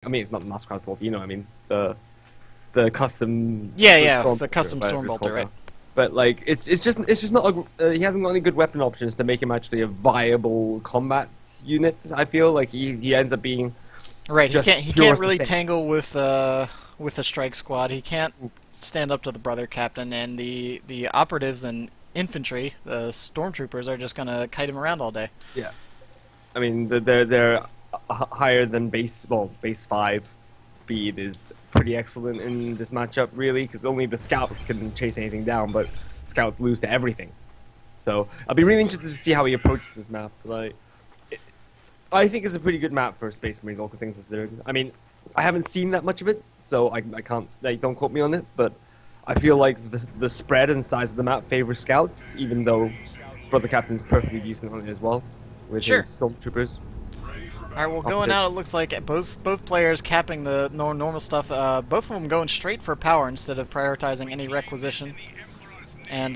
I mean, it's not the Master Crowd Bolter, you know, I mean, the custom. The custom Storm Bolter, right? But like, it's just not. He hasn't got any good weapon options to make him actually a viable combat unit. I feel like he ends up being right. Just He can't really sustain. tangle with a strike squad. He can't stand up to the brother captain, and the operatives and infantry, the stormtroopers, are just gonna kite him around all day. Yeah, I mean they're higher than base 5 speed is pretty excellent in this matchup, really, because only the scouts can chase anything down, but scouts lose to everything. So I'll be really interested to see how he approaches this map. Like, I think it's a pretty good map for Space Marines, all things considered. I mean, I haven't seen that much of it, so I can't, like, don't quote me on it, but I feel like the spread and size of the map favors scouts, even though Brother Captain's perfectly decent on it as well, with his stormtroopers. Alright, well, going out, it looks like both players capping the normal stuff. Both of them going straight for power instead of prioritizing any requisition. And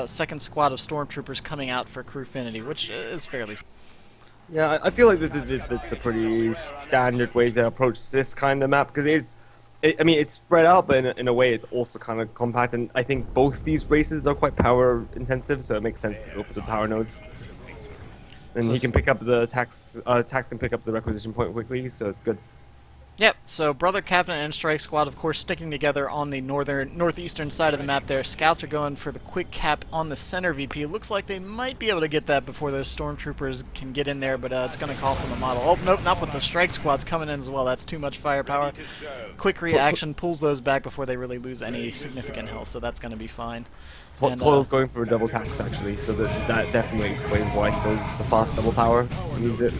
second squad of stormtroopers coming out for Crewfinity, which is fairly... Yeah, I feel like that's a pretty standard way to approach this kind of map, because it's spread out, but in a way it's also kind of compact, and I think both these races are quite power intensive, so it makes sense to go for the power nodes. And he can pick up the tax can pick up the requisition point quickly, so it's good. Yep, so Brother Captain and Strike Squad, of course, sticking together on the northeastern side of the map there. Scouts are going for the quick cap on the center VP. Looks like they might be able to get that before those stormtroopers can get in there, but it's going to cost them a model. Oh, nope, not with the Strike Squads coming in as well. That's too much firepower. Quick reaction pulls those back before they really lose any significant health, so that's going to be fine. Toil's going for a double tax, actually, so that definitely explains why he goes the fast double power. He needs it.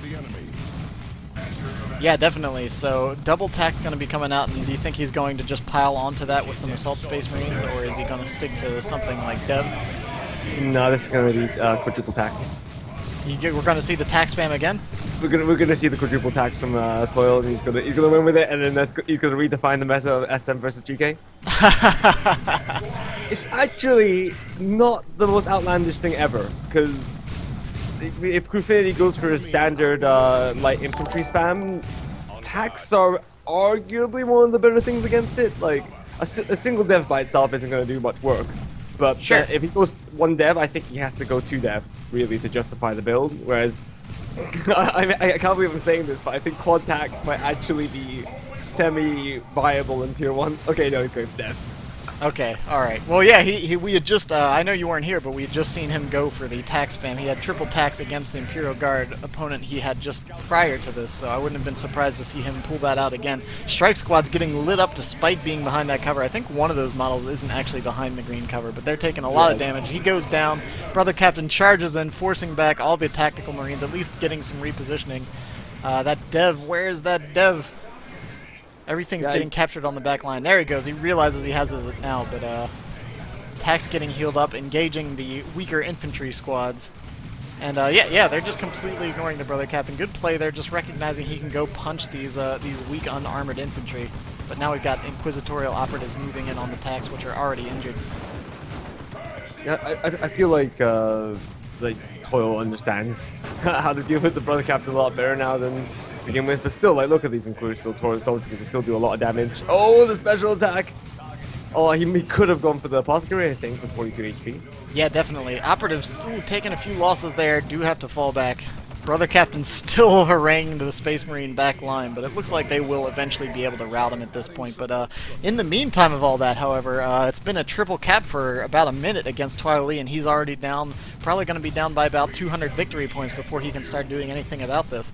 Yeah, definitely. So double tack going to be coming out, and do you think he's going to just pile onto that with some Assault Space Marines, or is he going to stick to something like Devs? No, this is going to be quadruple tax. We're going to see the tax spam again? We're gonna see the quadruple tax from Toil, and he's gonna win with it, and then he's gonna redefine the meta of SM versus GK. It's actually not the most outlandish thing ever, because if Crewfinity goes for a standard light infantry spam, tax are arguably one of the better things against it. Like a single dev by itself isn't gonna do much work. But sure. If he goes one dev, I think he has to go 2 devs, really, to justify the build. Whereas, I can't believe I'm saying this, but I think quad tax might actually be semi-viable in Tier 1. Okay, no, he's going devs. Okay, alright. Well, yeah, we had just, I know you weren't here, but we had just seen him go for the tax spam. He had triple tax against the Imperial Guard opponent he had just prior to this, so I wouldn't have been surprised to see him pull that out again. Strike Squad's getting lit up despite being behind that cover. I think one of those models isn't actually behind the green cover, but they're taking a lot of damage. He goes down. Brother Captain charges in, forcing back all the tactical Marines, at least getting some repositioning. That dev, where's that dev? Everything's getting captured on the back line. There he goes. He realizes he has it now, but Tax getting healed up, engaging the weaker infantry squads. And yeah, they're just completely ignoring the Brother Captain. Good play there, just recognizing he can go punch these weak unarmored infantry. But now we've got inquisitorial operatives moving in on the Tax, which are already injured. Yeah, I feel like Toil understands how to deal with the Brother Captain a lot better now than begin with, but still, like, look at these Inquisitorial stormtroopers, they still do a lot of damage. Oh, the special attack! Oh, he could have gone for the Apothecary, I think, with 42 HP. Yeah, definitely. Operatives, taking a few losses there, do have to fall back. Brother Captain still haranguing the Space Marine back line, but it looks like they will eventually be able to rout him at this point. But in the meantime of all that, however, it's been a triple cap for about a minute against Toilailee, and he's already down, probably going to be down by about 200 victory points before he can start doing anything about this.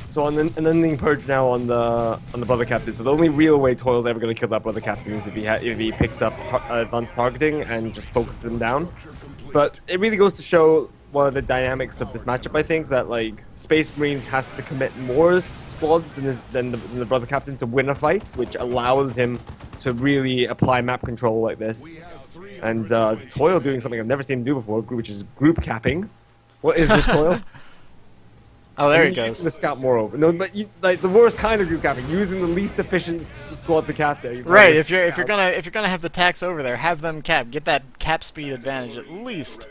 So an unending purge now on the Brother Captain. So the only real way Toil's ever going to kill that Brother Captain is if he picks up advanced targeting and just focuses him down. But it really goes to show one of the dynamics of this matchup. I think that, like, Space Marines has to commit more squads than the Brother Captain to win a fight, which allows him to really apply map control like this. And Toil doing something I've never seen him do before, which is group capping. What is this, Toil? Oh, there he goes. The scout moreover. No, but like the worst kind of group capping, using the least efficient squad to cap there. Right. If you're gonna have the tax over there, have them cap. Get that cap speed advantage at least.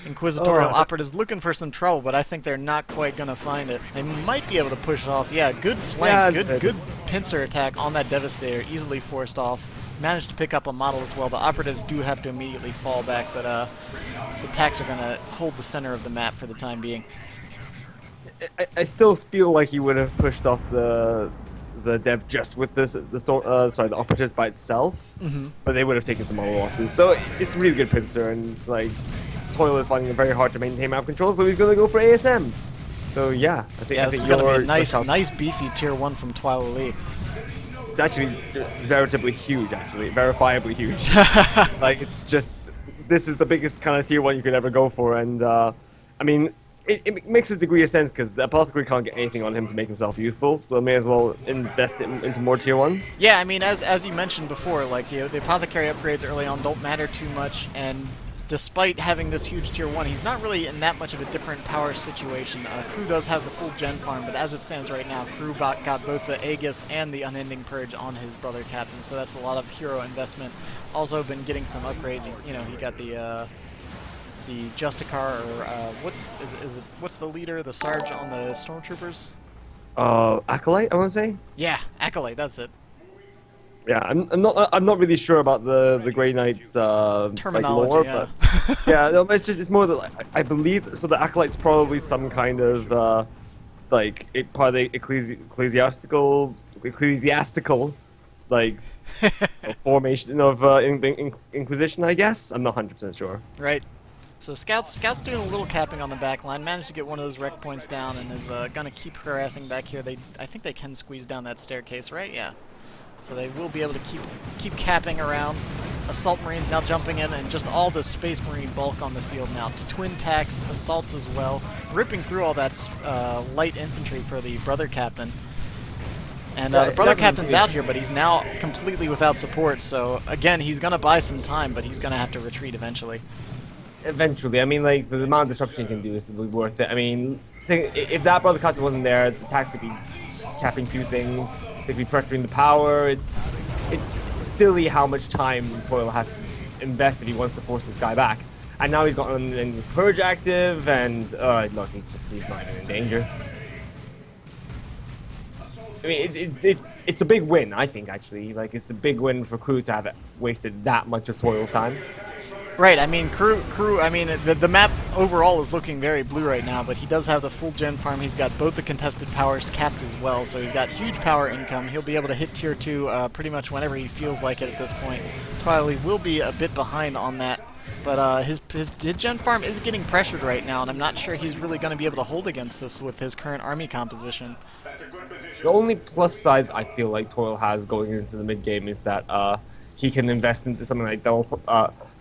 Inquisitorial operatives looking for some trouble, but I think they're not quite gonna find it. They might be able to push it off. Yeah, good flank. Yeah, pincer attack on that Devastator, easily forced off. Managed to pick up a model as well. The operatives do have to immediately fall back, but the attacks are going to hold the center of the map for the time being. I still feel like he would have pushed off the dev just with the operatives by itself, but they would have taken some model losses. So it's a really good pincer, and like Toil is finding it very hard to maintain map control, so he's going to go for ASM. So yeah, I think this is going to be a nice beefy tier 1 from Toilailee. It's actually veritably huge, verifiably huge. Like, it's just, this is the biggest kind of tier 1 you could ever go for, and I mean, it makes a degree of sense because the Apothecary can't get anything on him to make himself useful, so may as well invest into more tier 1. Yeah, I mean, as you mentioned before, like, you know, the Apothecary upgrades early on don't matter too much, and despite having this huge tier 1, he's not really in that much of a different power situation. Crew does have the full gen farm, but as it stands right now, Crew got both the Aegis and the Unending Purge on his brother captain, so that's a lot of hero investment. Also been getting some upgrades. You know, he got the Justicar, or what's the leader, the Sarge on the Stormtroopers? Acolyte, I want to say. Yeah, Acolyte. That's it. Yeah, I'm not really sure about the Grey Knights terminology, like lore, yeah. but yeah, no, it's more that, like, I believe so. The Acolyte's probably some kind of part of the ecclesiastical like formation of Inquisition, I guess. I'm not 100% sure. Right. So Scout's doing a little capping on the back line, managed to get one of those wreck points down, and is gonna keep harassing back here. I think they can squeeze down that staircase, right? Yeah. So they will be able to keep capping around. Assault Marines now jumping in, and just all the Space Marine bulk on the field now. Twin tacks, assaults as well, ripping through all that light infantry for the brother captain. And the brother captain's out here, but he's now completely without support. So again, he's gonna buy some time, but he's gonna have to retreat eventually. Eventually, I mean, like, the amount of disruption he can do is worth it. I mean, if that brother captain wasn't there, the attacks could be capping 2 things. They could be pressuring the power. It's silly how much time Toil has to invest if he wants to force this guy back. And now he's got an Purge active, and look, he's not even in danger. I mean, it's a big win, I think, actually. Like, it's a big win for Crew to have wasted that much of Toil's time. Right, I mean, Crew, I mean, the map overall is looking very blue right now, but he does have the full gen farm. He's got both the contested powers capped as well, so he's got huge power income. He'll be able to hit tier 2 pretty much whenever he feels like it at this point. Probably will be a bit behind on that, but his gen farm is getting pressured right now, and I'm not sure he's really going to be able to hold against this with his current army composition. The only plus side I feel like Toil has going into the mid game is that he can invest into something like double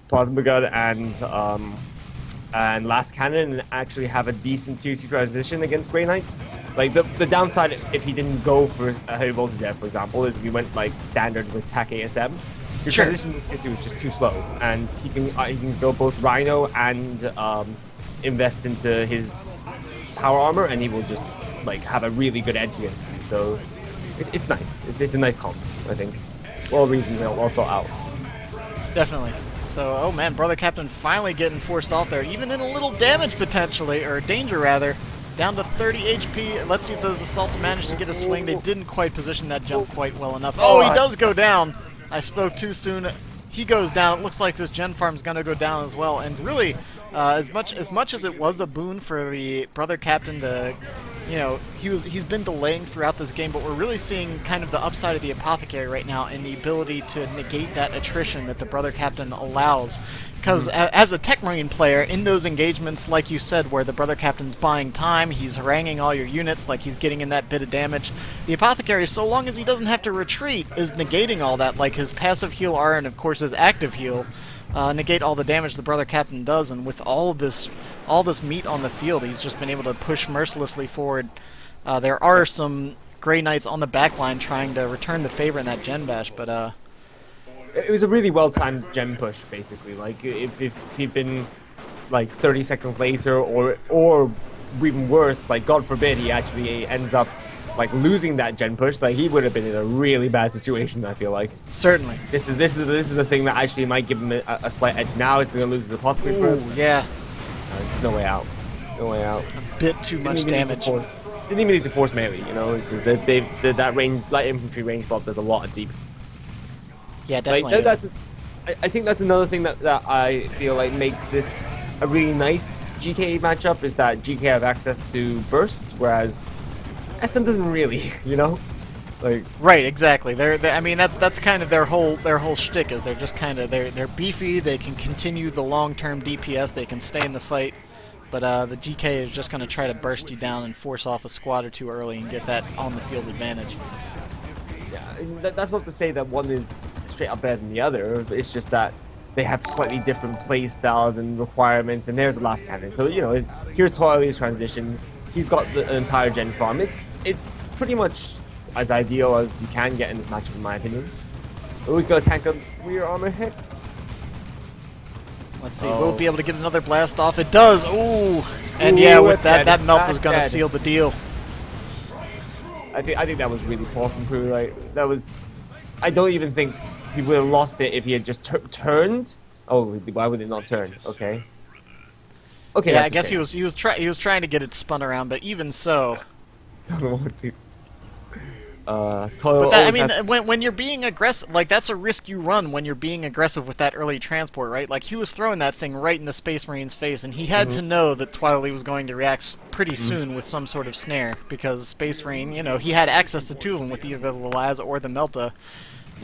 Plasma Gun and Last Cannon, and actually have a decent tier 2 transition against Grey Knights. Like, the downside if he didn't go for a heavy voltage dev, for example, is if he went like standard with TAC ASM. Your transition to tier 2 is just too slow, and he can go both Rhino and invest into his power armor, and he will just like have a really good edge against you. So it's nice. It's a nice comp, I think. Well reasoned, well thought out. Definitely. So, oh man, Brother Captain finally getting forced off there, even in a little damage potentially, or danger rather. Down to 30 HP. Let's see if those assaults manage to get a swing. They didn't quite position that jump quite well enough. Oh, he does go down. I spoke too soon. He goes down. It looks like this gen farm's going to go down as well. And really, as much as it was a boon for the Brother Captain to, you know, he's been delaying throughout this game, but we're really seeing kind of the upside of the Apothecary right now and the ability to negate that attrition that the Brother Captain allows. Because as a Tech Marine player, in those engagements, like you said, where the Brother Captain's buying time, he's haranguing all your units, like he's getting in that bit of damage, the Apothecary, so long as he doesn't have to retreat, is negating all that, like his passive heal R and of course his active heal, negate all the damage the Brother Captain does, and with all this meat on the field, he's just been able to push mercilessly forward. There are some Grey Knights on the back line trying to return the favor in that Gen Bash, but it was a really well-timed gem push, basically. Like, if he'd been like 30 seconds later, or even worse, like God forbid he actually ends up like losing that gen push, like he would have been in a really bad situation, I feel like. Certainly. This is the thing that actually might give him a slight edge now. Is going to lose his Apothecary. Ooh, yeah. There's no way out. No way out. A bit too much damage. didn't even need to force melee. You know, that range light infantry range buff does a lot of deeps. Yeah, definitely. Like, I think that's another thing that I feel like makes this a really nice GK matchup is that GK have access to bursts, whereas SM doesn't really. You know, like right, exactly. I mean, that's kind of their whole shtick is they're just kind of they're beefy. They can continue the long-term DPS. They can stay in the fight. But the GK is just going to try to burst you down and force off a squad or two early and get that on-the-field advantage. Yeah, that's not to say that one is straight up better than the other. It's just that they have slightly different play styles and requirements, and there's the last cannon. So, you know, here's Toilailee's transition. He's got an entire gen farm. It's pretty much as ideal as you can get in this matchup, in my opinion. Always got to tank the rear armor hit. Let's see, will it be able to get another blast off? It does! Ooh! And yeah, with that melt is going to seal the deal. I think that was really poor from Crew. Like, that was... I don't even think he would have lost it if he had just turned. Oh, why would it not turn? Okay. Okay, yeah, I guess he was trying to get it spun around, but even so... Don't know what to... But that, I mean, when you're being aggressive, like that's a risk you run when you're being aggressive with that early transport, right? Like he was throwing that thing right in the Space Marine's face, and he had to know that Toilailee was going to react pretty soon with some sort of snare, because Space Marine, you know, he had access to two of them with either the Laz or the Melta,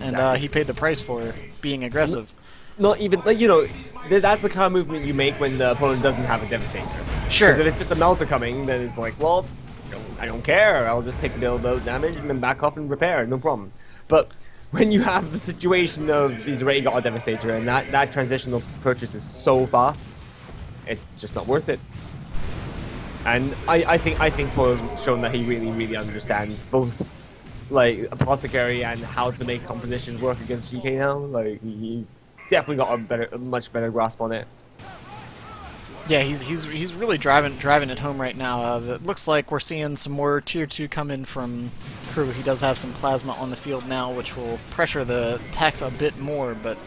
and he paid the price for being aggressive. Not even, like, you know, that's the kind of movement you make when the opponent doesn't have a Devastator. Sure. Because if it's just a Melta coming, then it's like, well, I don't care. I'll just take a little bit of damage and then back off and repair. No problem. But when you have the situation of he's already got a Devastator and that transitional purchase is so fast, it's just not worth it. And I think Toil's shown that he really understands both like Apothecary and how to make compositions work against GK now. Like he's definitely got a much better grasp on it. Yeah, he's really driving it home right now. It looks like we're seeing some more Tier 2 come in from Crew. He does have some plasma on the field now, which will pressure the tax a bit more. But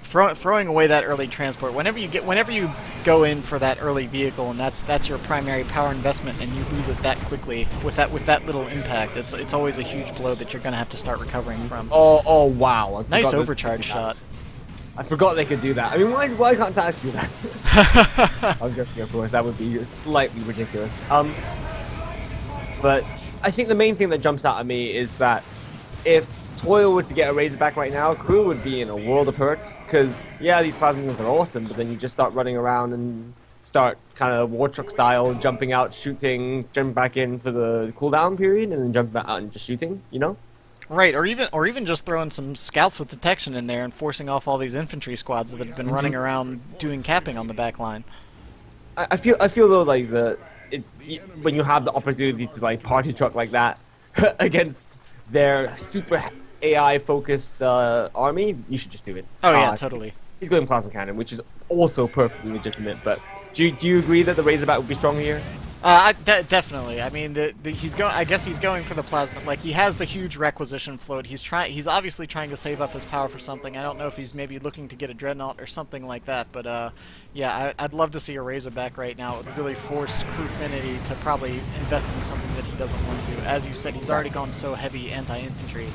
throwing away that early transport, whenever you go in for that early vehicle, and that's your primary power investment, and you lose it that quickly with that little impact, it's always a huge blow that you're going to have to start recovering from. Oh wow! Nice overcharge shot. I forgot they could do that. I mean, why can't tanks do that? I'm joking, of course. That would be slightly ridiculous. But I think the main thing that jumps out at me is that if Toil were to get a Razorback right now, Crew would be in a world of hurt. Because, yeah, these plasma guns are awesome, but then you just start running around and start kind of War Truck style, jumping out, shooting, jumping back in for the cooldown period, and then jumping back out and just shooting, you know? Right, or even just throwing some scouts with detection in there and forcing off all these infantry squads that have been running around doing capping on the back line. I feel though like it's when you have the opportunity to like party truck like that against their super AI focused army, you should just do it. Oh yeah, totally. He's going plasma cannon, which is also perfectly legitimate. But do you agree that the Razorback would be strong here? Definitely. I mean, I guess he's going for the plasma. Like he has the huge requisition float. He's obviously trying to save up his power for something. I don't know if he's maybe looking to get a dreadnought or something like that. But yeah, I'd love to see a Razorback right now. It would really force Crewfinity to probably invest in something that he doesn't want to. As you said, he's already gone so heavy anti-infantry.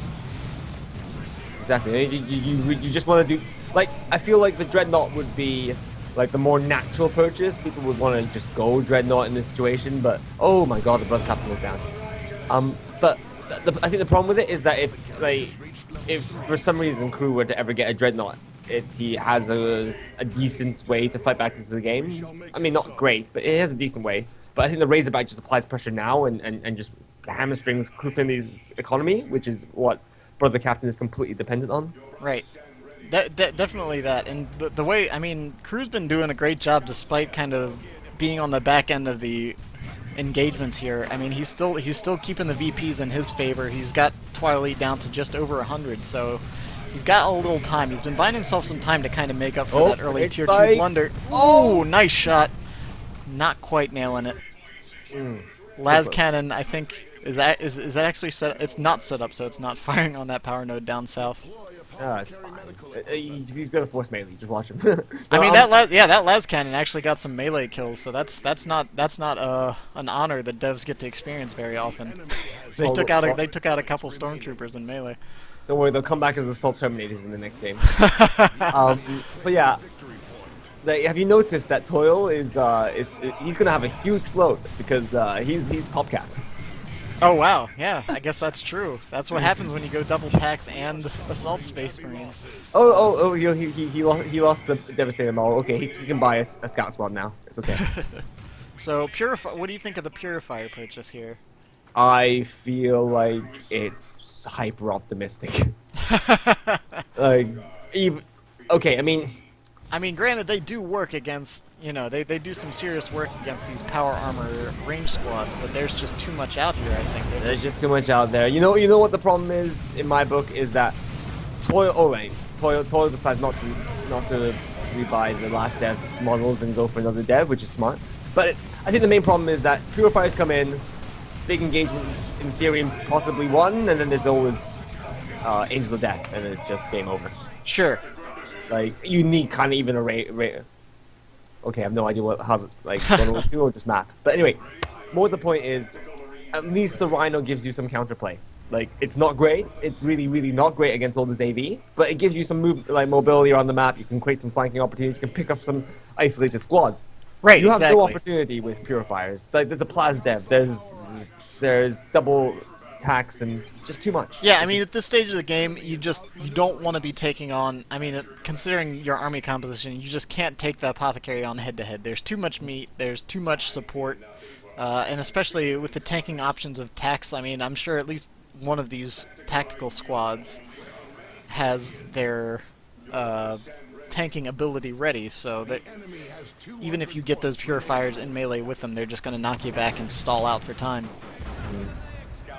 Exactly. You just want to do like I feel like the dreadnought would be like the more natural purchase. People would want to just go dreadnought in this situation, but oh my god, the brother captain goes down. But I think the problem with it is that if for some reason Crew were to ever get a dreadnought, he has a decent way to fight back into the game. I mean, not great, but it has a decent way. But I think the Razorback just applies pressure now and just hamstrings Crewfinity's economy, which is what brother captain is completely dependent on. Right. Definitely that, and the way, I mean, Crew's been doing a great job despite kind of being on the back end of the engagements here. I mean, he's still keeping the VPs in his favor. He's got Toilailee down to just over 100, so he's got a little time. He's been buying himself some time to kind of make up for that early Tier 2 blunder. Oh, nice shot. Not quite nailing it. Las Cannon, I think, is that actually set? It's not set up, so it's not firing on that power node down south. It's fine. He's gonna force melee. Just watch him. I No, mean that las cannon actually got some melee kills, so that's not an honor that devs get to experience very often. They took out a couple stormtroopers in melee. Don't worry, they'll come back as assault terminators in the next game. But yeah, have you noticed that Toil is he's gonna have a huge float because he's Popcat. Oh wow, yeah, I guess that's true. That's what happens when you go double tax and assault space marines. He lost the Devastator model. Okay, he can buy a scout squad now. It's okay. So what do you think of the Purifier purchase here? I feel like it's hyper optimistic. Like, okay, I mean, granted, they do work against, they do some serious work against these power armor range squads, but there's just too much out here, I think. There's just too much out there. You know what the problem is in my book is that Toil decides not to rebuy the last dev models and go for another dev, which is smart. But I think the main problem is that Purifiers come in, big engagement in theory possibly won, and then there's always Angel of Death, and it's just game over. Sure. Like, you need kind of even a rate. Okay, I have no idea how or just math. But anyway, more the point is, at least the Rhino gives you some counterplay. Like, it's not great. It's really, really not great against all this AV, but it gives you some mobility around the map. You can create some flanking opportunities. You can pick up some isolated squads. Right, You have exactly. no opportunity with Purifiers. Like, there's a Plas Dev. There's double tax, and it's just too much. Yeah, I mean, at this stage of the game, you don't want to be taking on. I mean, considering your army composition, you just can't take the Apothecary on head-to-head. There's too much meat. There's too much support, and especially with the tanking options of tax. I mean, I'm sure at least one of these tactical squads has their tanking ability ready, so that even if you get those Purifiers in melee with them, they're just going to knock you back and stall out for time.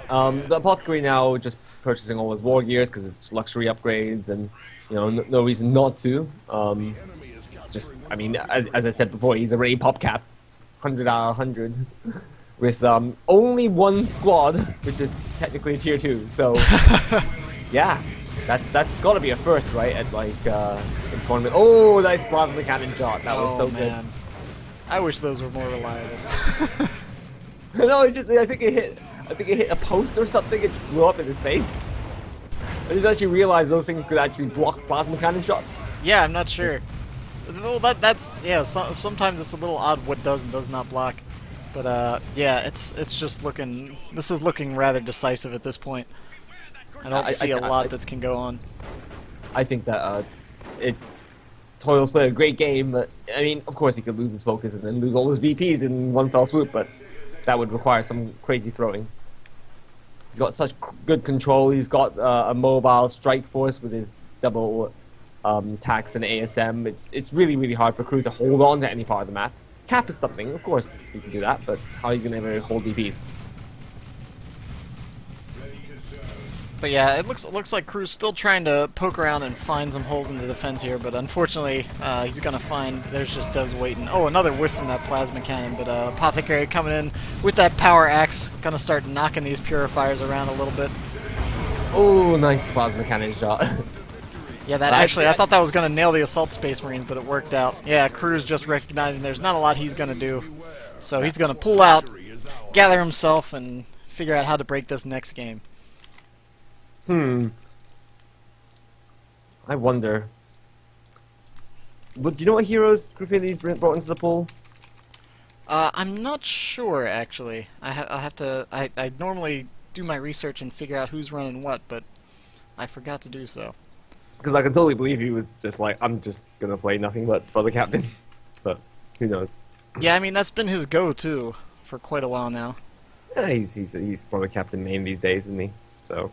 The Apothecary now just purchasing all his war gears because it's luxury upgrades, and no reason not to. I mean, as I said before, he's already PopCap, 100 out of 100, with only one squad, which is technically a tier 2. So yeah, that's got to be a first, right? At in tournament. Oh, nice plasma cannon shot. That was so man. Good. I wish those were more reliable. No, I think it hit a post or something. It just blew up in his face. I didn't actually realize those things could actually block plasma cannon shots. Yeah, I'm not sure. Well, that's sometimes it's a little odd what does and does not block. But yeah, it's just looking. This is looking rather decisive at this point. I don't see a lot that can go on. I think that Toil's played a great game, but I mean, of course, he could lose his focus and then lose all his VPs in one fell swoop. But that would require some crazy throwing. He's got such good control. He's got a mobile strike force with his double tax and ASM. It's really, really hard for Crew to hold on to any part of the map. Cap is something, of course, you can do that, but how are you going to ever hold DPs? But yeah, it looks like Crew's still trying to poke around and find some holes in the defense here, but unfortunately, he's gonna find there's just devs waiting. Oh, another whiff from that plasma cannon, but Apothecary coming in with that power axe, gonna start knocking these Purifiers around a little bit. Oh, nice plasma cannon shot. Yeah, I thought that was gonna nail the assault space marines, but it worked out. Yeah, Crew's just recognizing there's not a lot he's gonna do, so he's gonna pull out, gather himself, and figure out how to break this next game. I wonder. But do you know what heroes Crewfinity's brought into the pool? I'm not sure, actually. I'll have to. I normally do my research and figure out who's running what, but I forgot to do so. Because I can totally believe he was just like, I'm just gonna play nothing but Brother Captain. But who knows? Yeah, I mean that's been his go-to for quite a while now. Yeah, he's Brother Captain main these days, isn't he? So.